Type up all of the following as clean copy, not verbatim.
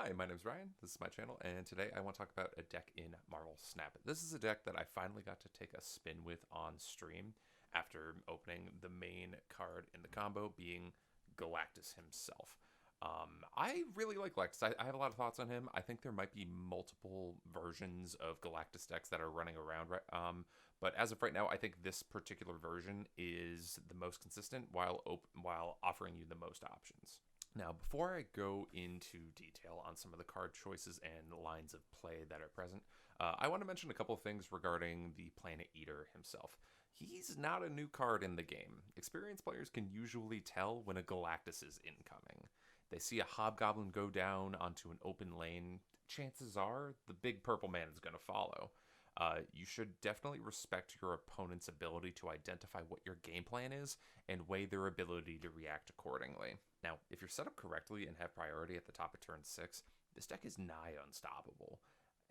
Hi, my name's Ryan. This is my channel, and today I want to talk about a deck in Marvel Snap. This is a deck that I finally got to take a spin with on stream after opening the main card in the combo, being Galactus himself. I really like Galactus. I have a lot of thoughts on him. I think there might be multiple versions of Galactus decks that are running around, right? But as of right now, I think this particular version is the most consistent while offering you the most options. Now, before I go into detail on some of the card choices and lines of play that are present, I want to mention a couple of things regarding the Planet Eater himself. He's not a new card in the game. Experienced players can usually tell when a Galactus is incoming. They see a Hobgoblin go down onto an open lane, chances are the big purple man is going to follow. You should definitely respect your opponent's ability to identify what your game plan is and weigh their ability to react accordingly. Now, if you're set up correctly and have priority at the top of turn 6, this deck is nigh unstoppable.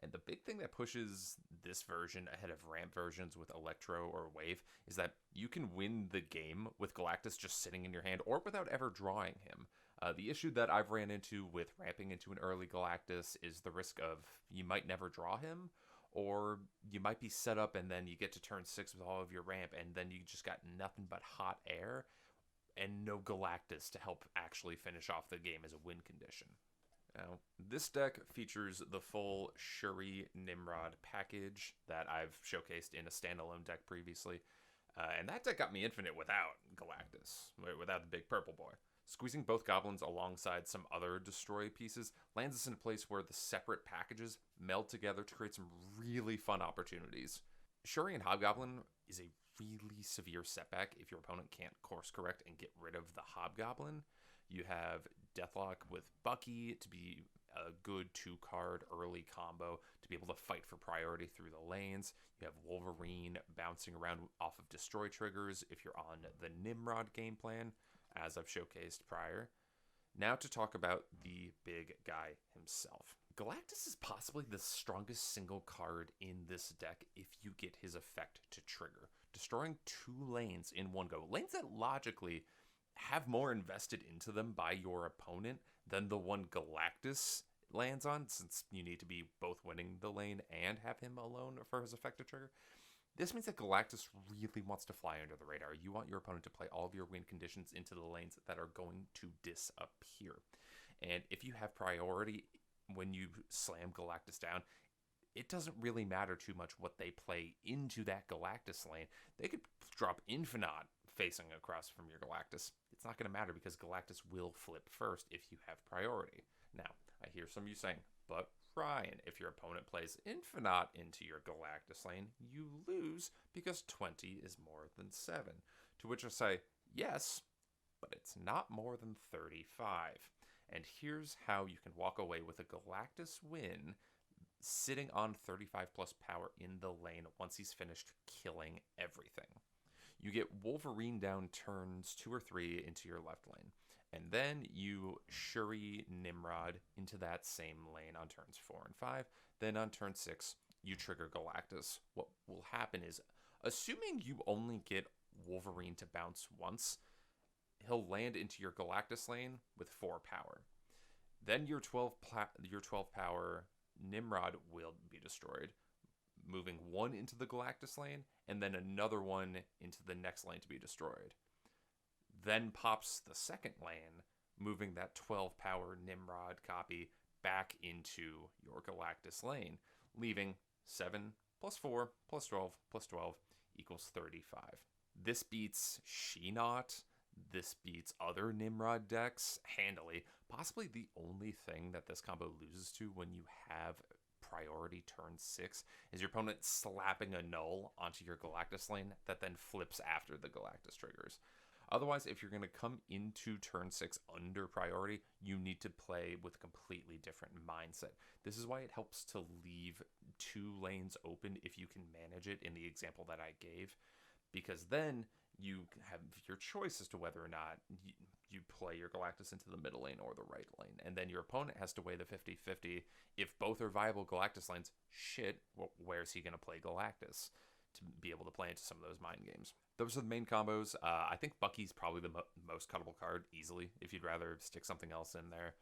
And the big thing that pushes this version ahead of ramp versions with Electro or Wave is that you can win the game with Galactus just sitting in your hand or without ever drawing him. The issue that I've ran into with ramping into an early Galactus is the risk of you might never draw him, or you might be set up and then you get to turn 6 with all of your ramp and then you just got nothing but hot air and no Galactus to help actually finish off the game as a win condition. Now, this deck features the full Shuri Nimrod package that I've showcased in a standalone deck previously, and that deck got me infinite without Galactus, without the big purple boy. Squeezing both goblins alongside some other destroy pieces lands us in a place where the separate packages meld together to create some really fun opportunities. Shuri and Hobgoblin is a really severe setback if your opponent can't course correct and get rid of the Hobgoblin. You have Deathlock with Bucky to be a good 2-card early combo to be able to fight for priority through the lanes. You have Wolverine bouncing around off of destroy triggers if you're on the Nimrod game plan, as I've showcased prior. Now to talk about the big guy himself. Galactus is possibly the strongest single card in this deck if you get his effect to trigger, destroying 2 lanes in one go. Lanes that logically have more invested into them by your opponent than the one Galactus lands on, since you need to be both winning the lane and have him alone for his effect to trigger. This means that Galactus really wants to fly under the radar. You want your opponent to play all of your win conditions into the lanes that are going to disappear. And if you have priority when you slam Galactus down, it doesn't really matter too much what they play into that Galactus lane. They could drop Infinite facing across from your Galactus. It's not going to matter because Galactus will flip first if you have priority. Now, I hear some of you saying, but Ryan, if your opponent plays Infinite into your Galactus lane, you lose because 20 is more than 7. To which I say, yes, but it's not more than 35. And here's how you can walk away with a Galactus win sitting on 35 plus power in the lane once he's finished killing everything. You get Wolverine down turns 2 or 3 into your left lane, and then you Shuri Nimrod into that same lane on turns 4 and 5. Then on turn 6, you trigger Galactus. What will happen is, assuming you only get Wolverine to bounce once, he'll land into your Galactus lane with 4 power. Then your 12 power Nimrod will be destroyed, moving 1 into the Galactus lane, and then another 1 into the next lane to be destroyed. Then pops the second lane, moving that 12 power Nimrod copy back into your Galactus lane, leaving 7 plus 4 plus 12 plus 12 equals 35. This beats She-Not. This beats other Nimrod decks handily. Possibly the only thing that this combo loses to when you have priority turn 6 is your opponent slapping a null onto your Galactus lane that then flips after the Galactus triggers. Otherwise, if you're going to come into turn 6 under priority, you need to play with a completely different mindset. This is why it helps to leave 2 lanes open if you can manage it in the example that I gave, because then you have your choice as to whether or not you play your Galactus into the middle lane or the right lane. And then your opponent has to weigh the 50-50. If both are viable Galactus lanes, where's he going to play Galactus to be able to play into some of those mind games? Those are the main combos. I think Bucky's probably the most cuttable card easily if you'd rather stick something else in there.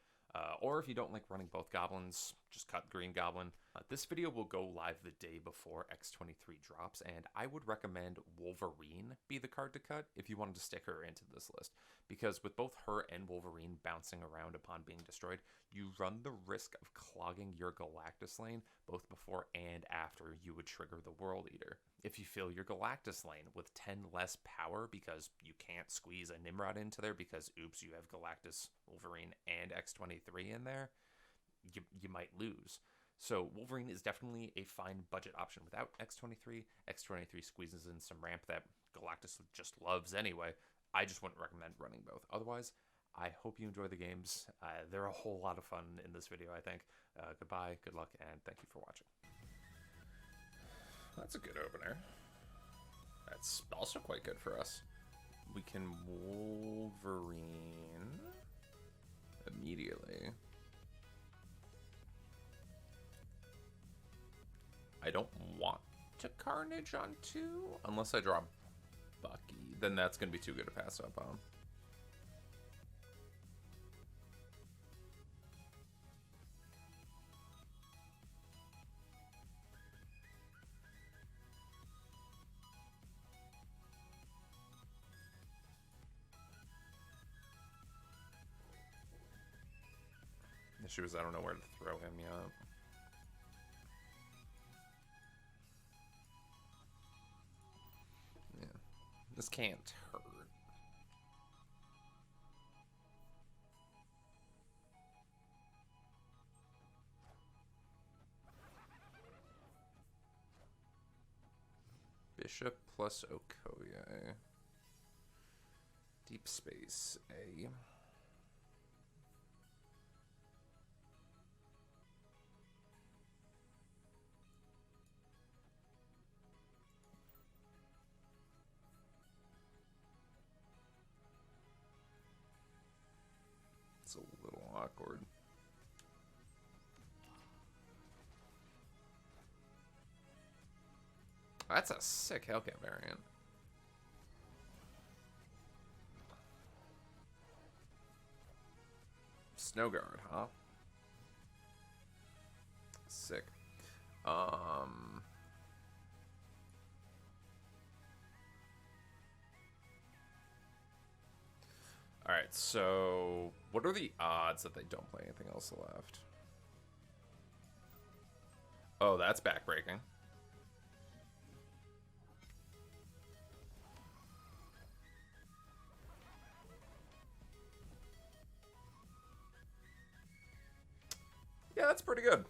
Or if you don't like running both goblins, just cut Green Goblin. This video will go live the day before X23 drops, and I would recommend Wolverine be the card to cut if you wanted to stick her into this list, because with both her and Wolverine bouncing around upon being destroyed, you run the risk of clogging your Galactus lane both before and after you would trigger the World Eater. If you fill your Galactus lane with 10 less power because you can't squeeze a Nimrod into there because, oops, you have Galactus, Wolverine, and X23 in there, you might lose. So Wolverine is definitely a fine budget option without X23. X23 squeezes in some ramp that Galactus just loves anyway. I just wouldn't recommend running both. Otherwise, I hope you enjoy the games. They're a whole lot of fun in this video, I think. Goodbye, good luck, and thank you for watching. That's a good opener. That's also quite good for us. We can Wolverine immediately. I don't want to Carnage on 2 unless I draw Bucky. Then that's going to be too good to pass up on. The issue is I don't know where to throw him yet. This can't hurt. Bishop plus Okoye. Deep space A. It's a little awkward. That's a sick Hellcat variant. Snow Guard, huh? Sick. Alright, so what are the odds that they don't play anything else left? Oh, that's backbreaking. Yeah, that's pretty good.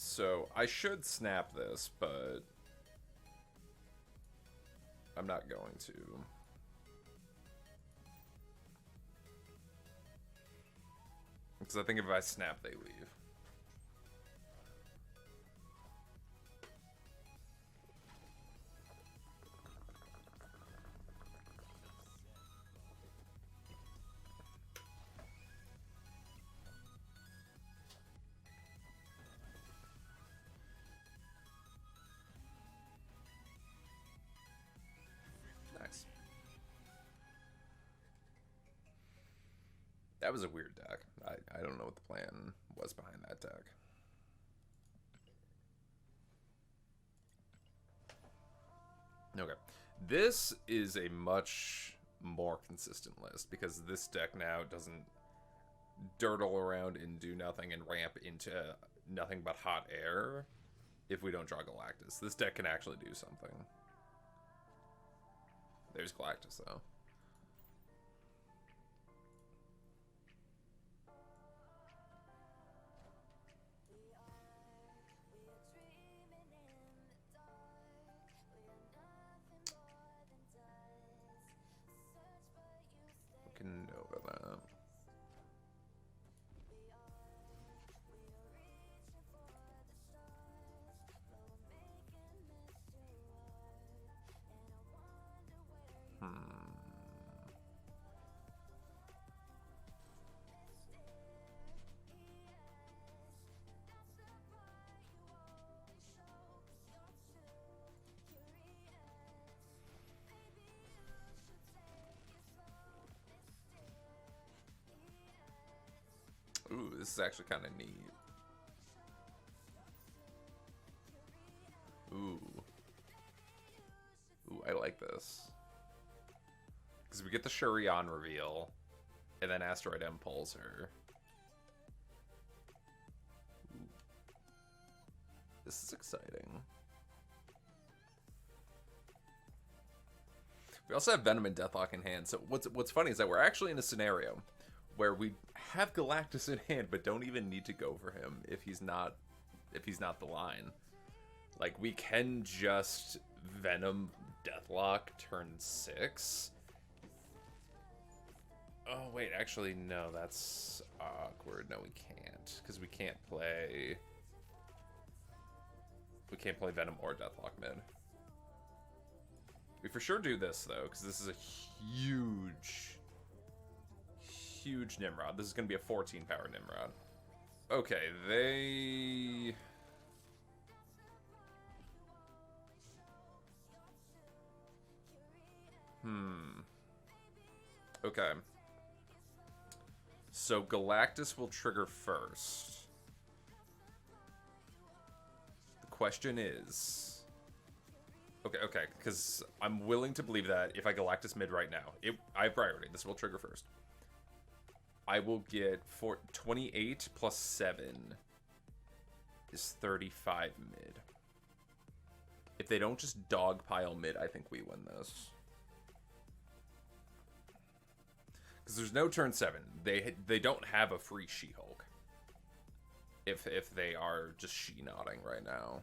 So I should snap this, but I'm not going to. Because I think if I snap, they leave. Nice. That was a weird deck. I don't know what the plan was behind that deck. Okay. This is a much more consistent list because this deck now doesn't dirtle around and do nothing and ramp into nothing but hot air if we don't draw Galactus. This deck can actually do something. There's Galactus, though. We can Nova that. Ooh, this is actually kind of neat. Ooh. Ooh, I like this. Because we get the Shurion reveal, and then Asteroid M pulls her. Ooh. This is exciting. We also have Venom and Deathlock in hand. So what's funny is that we're actually in a scenario where we have Galactus in hand, but don't even need to go for him if he's not the line. Like, we can just Venom Deathlock turn 6. Oh wait, actually no, that's awkward. No, we can't, because we can't play Venom or Deathlock mid. We for sure do this, though, because this is a huge Nimrod. This is going to be a 14-power Nimrod. Okay, they... Okay. So Galactus will trigger first. The question is... Okay, because I'm willing to believe that if I Galactus mid right now, I have priority. This will trigger first. I will get 28 plus 7 is 35 mid. If they don't just dogpile mid, I think we win this. Because there's no turn 7. They don't have a free She-Hulk. If they are just She-Nodding right now.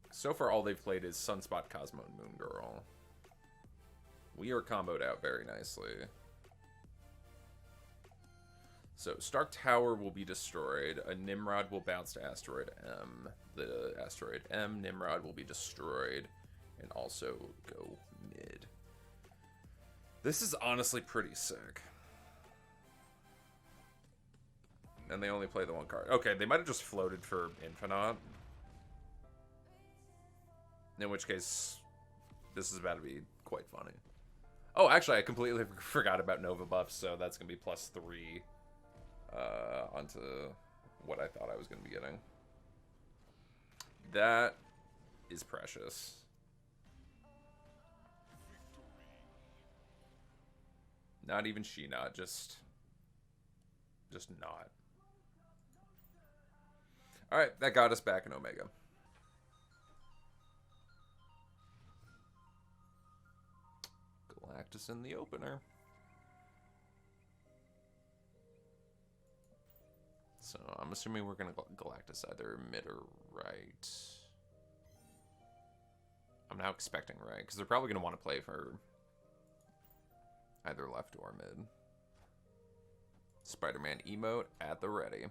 So far, all they've played is Sunspot, Cosmo, and Moon Girl. We are comboed out very nicely. So, Stark Tower will be destroyed. A Nimrod will bounce to Asteroid M. The Asteroid M Nimrod will be destroyed. And also go mid. This is honestly pretty sick. And they only play the one card. Okay, they might have just floated for Infinite. In which case, this is about to be quite funny. Oh, actually, I completely forgot about Nova buffs, so that's going to be +3 onto what I thought I was going to be getting. That is precious. Not even She-Not, just not. Alright, that got us back in Omega. Galactus in the opener. So I'm assuming we're going to Galactus either mid or right. I'm now expecting right, because they're probably going to want to play for either left or mid. Spider-Man emote at the ready.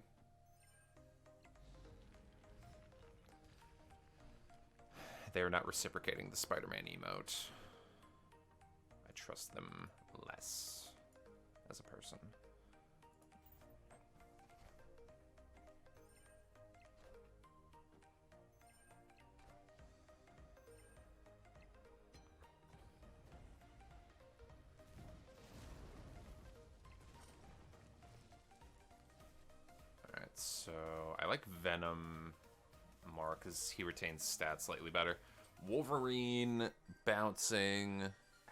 They're not reciprocating the Spider-Man emote. I trust them less as a person. Alright, so I like Venom more because he retains stats slightly better. Wolverine bouncing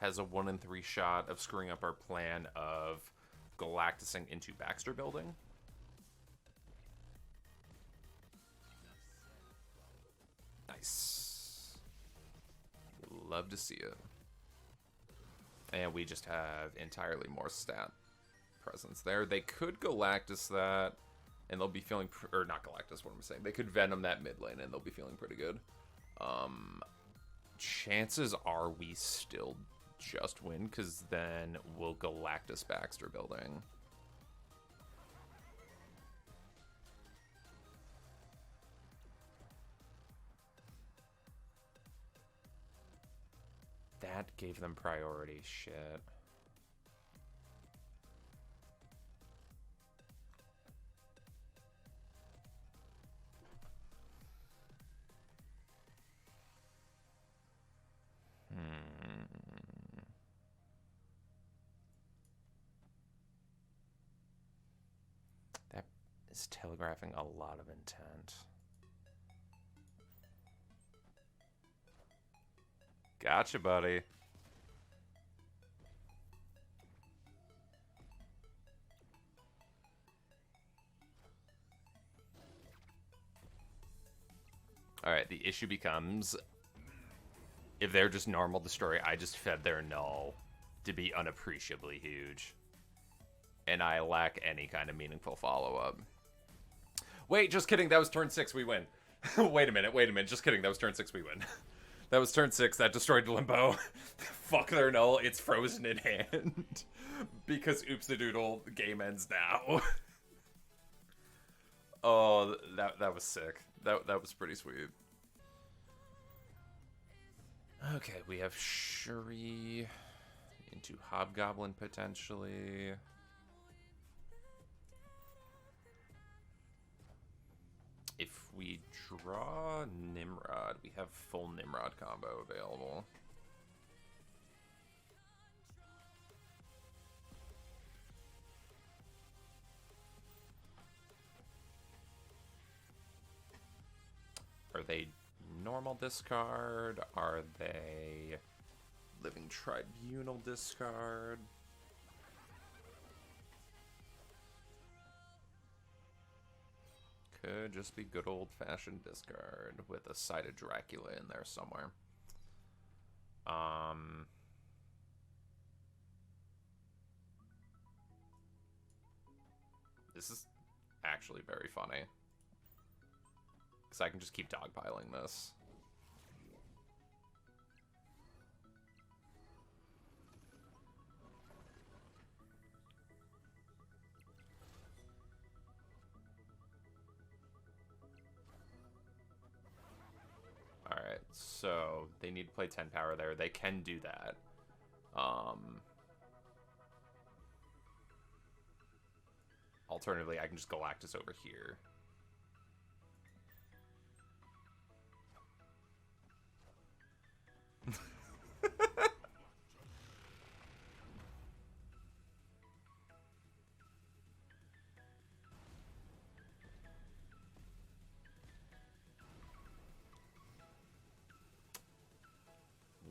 has a 1 in 3 shot of screwing up our plan of Galactusing into Baxter Building. Nice. Love to see it. And we just have entirely more stat presence there. They could Galactus that, and they'll be feeling... Or not Galactus, what am I saying? They could Venom that mid lane, and they'll be feeling pretty good. Chances are we still just win, because then we'll Galactus Baxter Building. that gave them priority. Shit. That is telegraphing a lot of intent. Gotcha, buddy. Alright, the issue becomes, if they're just normal destroy, I just fed their null to be unappreciably huge. And I lack any kind of meaningful follow-up. Wait, just kidding, that was turn 6, we win. Wait a minute, just kidding, that was turn 6, we win. That was turn 6, that destroyed Limbo. Fuck their null, it's frozen in hand. Because oops-a-doodle, the game ends now. Oh, that was sick. That was pretty sweet. Okay, we have Shuri into Hobgoblin potentially. If we draw Nimrod, we have full Nimrod combo available. Are they normal discard? Are they living tribunal discard? Could just be good old-fashioned discard with a side of Dracula in there somewhere. This is actually very funny. Because I can just keep dogpiling this. Alright, so they need to play 10 power there. They can do that. Alternatively, I can just Galactus over here.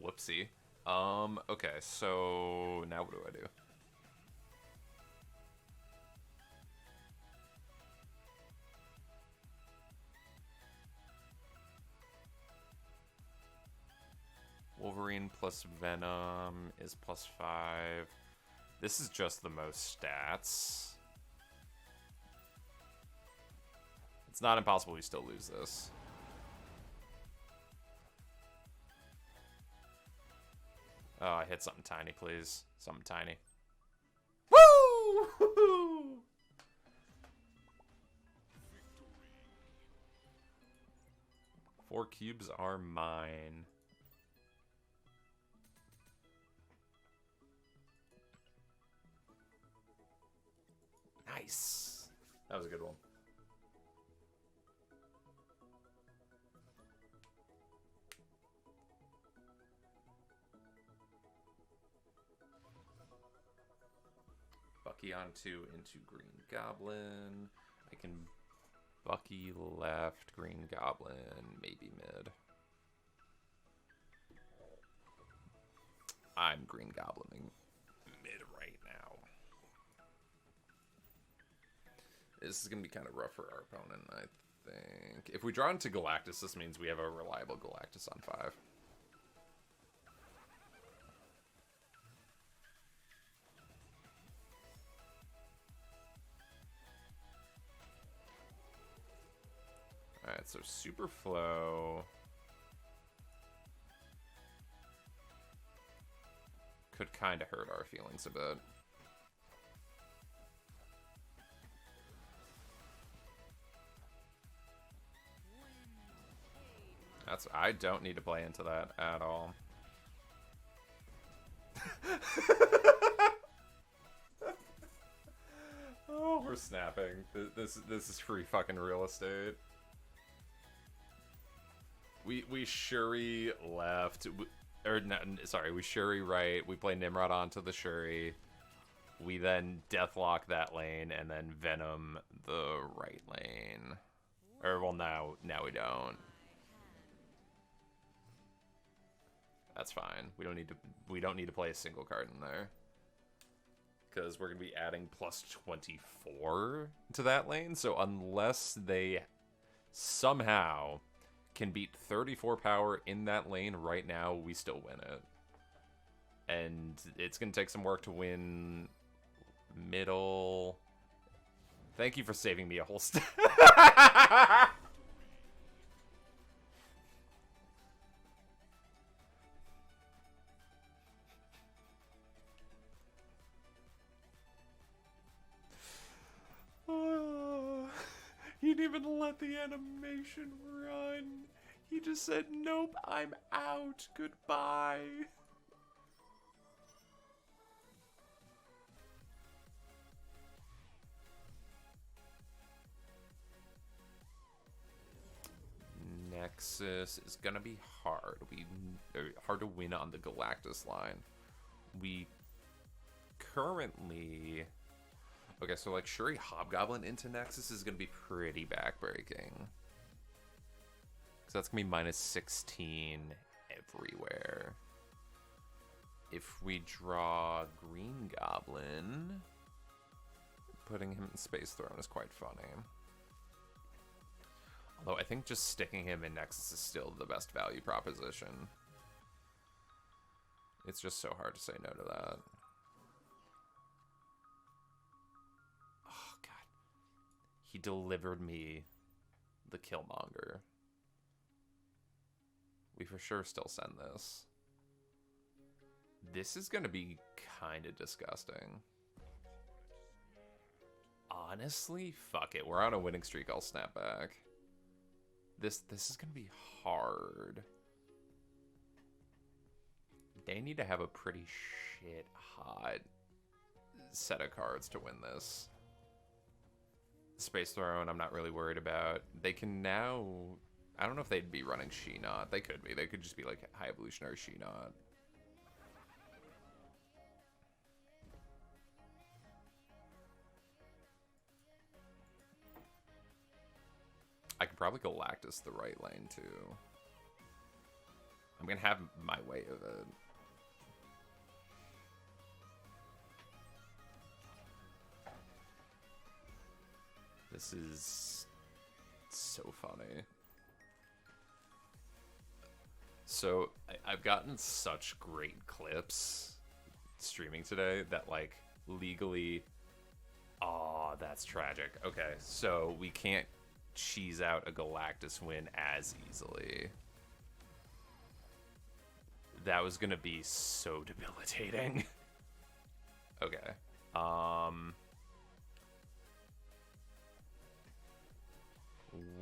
Whoopsie. Okay, so now what do I do? Wolverine plus Venom is plus 5. This is just the most stats. It's not impossible we still lose this. Oh, I hit something tiny, please. Something tiny. Woo! 4 cubes are mine. Nice. That was a good one. Bucky onto into Green Goblin. I can Bucky left, Green Goblin, maybe mid. I'm Green Goblining mid right now. This is going to be kind of rough for our opponent, I think. If we draw into Galactus, this means we have a reliable Galactus on 5. Alright, so Super Flow could kind of hurt our feelings a bit. I don't need to play into that at all. Oh, we're snapping. This is free fucking real estate. We Shuri left, or no, sorry, we Shuri right. We play Nimrod onto the Shuri. We then Deathlock that lane, and then Venom the right lane. Or well, now we don't. That's fine. We don't need to play a single card in there. Because we're going to be adding plus 24 to that lane. So unless they somehow can beat 34 power in that lane right now, we still win it. And it's going to take some work to win middle. Thank you for saving me a whole step. He didn't even let the animation run. He just said, nope, I'm out. Goodbye. Nexus is gonna be hard. Hard to win on the Galactus line. We currently... Okay, so like Shuri Hobgoblin into Nexus is going to be pretty backbreaking. Because that's going to be minus 16 everywhere. If we draw Green Goblin, putting him in Space Throne is quite funny. Although I think just sticking him in Nexus is still the best value proposition. It's just so hard to say no to that. He delivered me the Killmonger. We for sure still send this. This is going to be kind of disgusting. Honestly, fuck it. We're on a winning streak. I'll snap back. This is going to be hard. They need to have a pretty shit hot set of cards to win this. Space Throne, I'm not really worried about. They can now... I don't know if they'd be running She-Not. They could be. They could just be like High Evolutionary She-Not. I could probably Galactus the right lane, too. I'm going to have my way of it. This is so funny. So, I've gotten such great clips streaming today that, like, legally... Aw, that's tragic. Okay, so we can't cheese out a Galactus win as easily. That was gonna be so debilitating. Okay.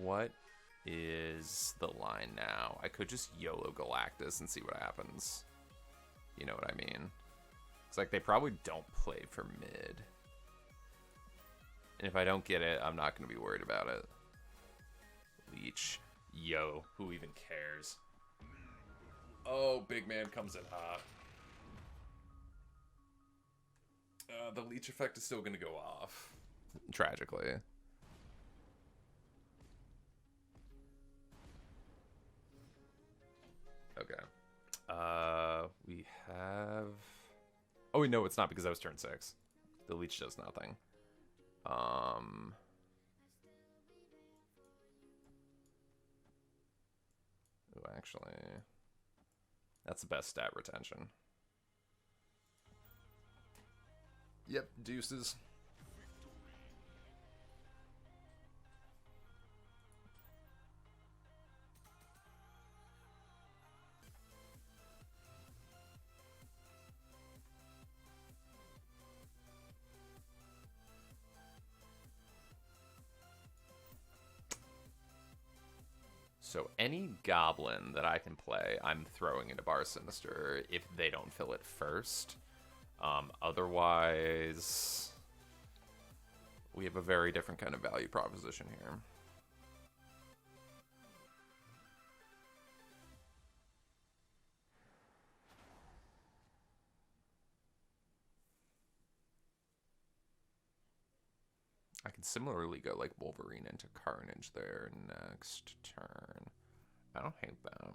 What is the line now? I could just YOLO Galactus and see what happens. You know what I mean? It's like they probably don't play for mid. And if I don't get it, I'm not going to be worried about it. Leech. Yo, who even cares? Oh, big man comes in hot. The leech effect is still going to go off. Tragically. Okay. We have... Oh, wait, no, it's not because that was turn 6. The leech does nothing. Ooh, actually... That's the best stat retention. Yep, deuces. So any goblin that I can play, I'm throwing into Bar Sinister if they don't fill it first. Otherwise, we have a very different kind of value proposition here. I can similarly go like Wolverine into Carnage there next turn. I don't hate that.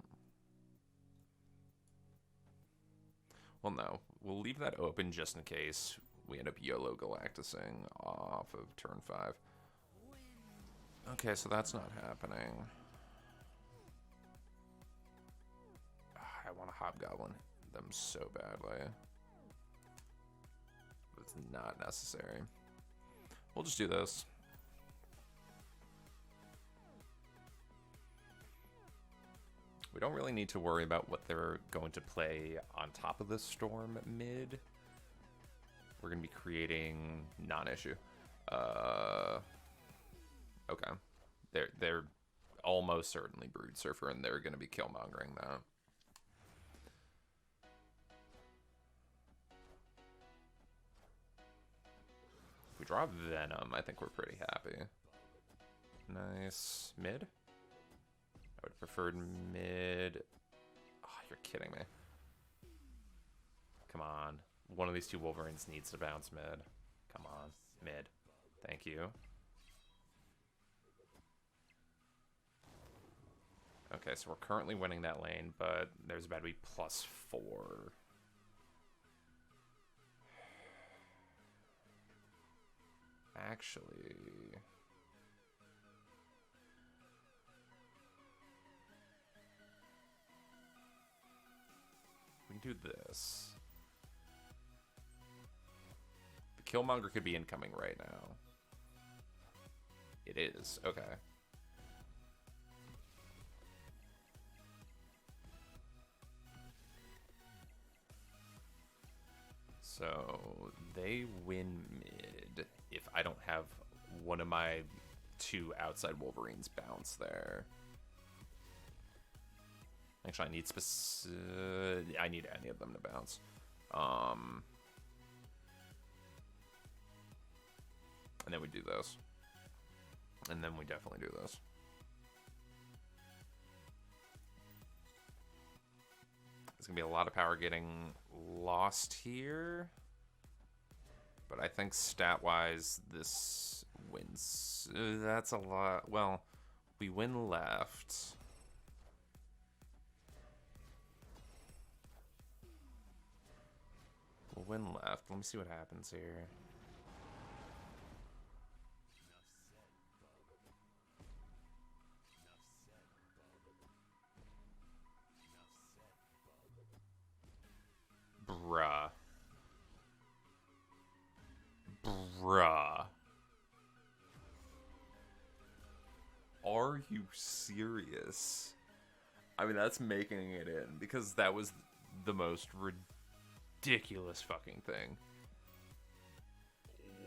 Well, no. We'll leave that open just in case we end up YOLO Galactusing off of turn 5. Okay, so that's not happening. I want to Hobgoblin them so badly. It's not necessary. We'll just do this. We don't really need to worry about what they're going to play on top of the Storm mid. We're going to be creating non-issue. Okay. They're almost certainly Brood Surfer, and they're going to be Killmongering that. If we draw Venom, I think we're pretty happy. Nice. Mid? I would have preferred mid. Oh, you're kidding me. Come on. One of these two Wolverines needs to bounce mid. Come on. Mid. Thank you. Okay, so we're currently winning that lane, but there's about to be +4. Actually... we can do this. The Killmonger could be incoming right now. It is. Okay. So they win mid if I don't have one of my two outside Wolverines bounce there. Actually, I need I need any of them to bounce. And then we do this. And then we definitely do this. There's going to be a lot of power getting lost here. But I think stat-wise, this wins. That's a lot. Well, we win left. We'll win left. Let me see what happens here. Bruh. Bruh. Are you serious? I mean, that's making it in, because that was the most ridiculous fucking thing.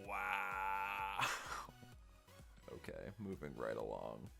Wow. Okay, moving right along.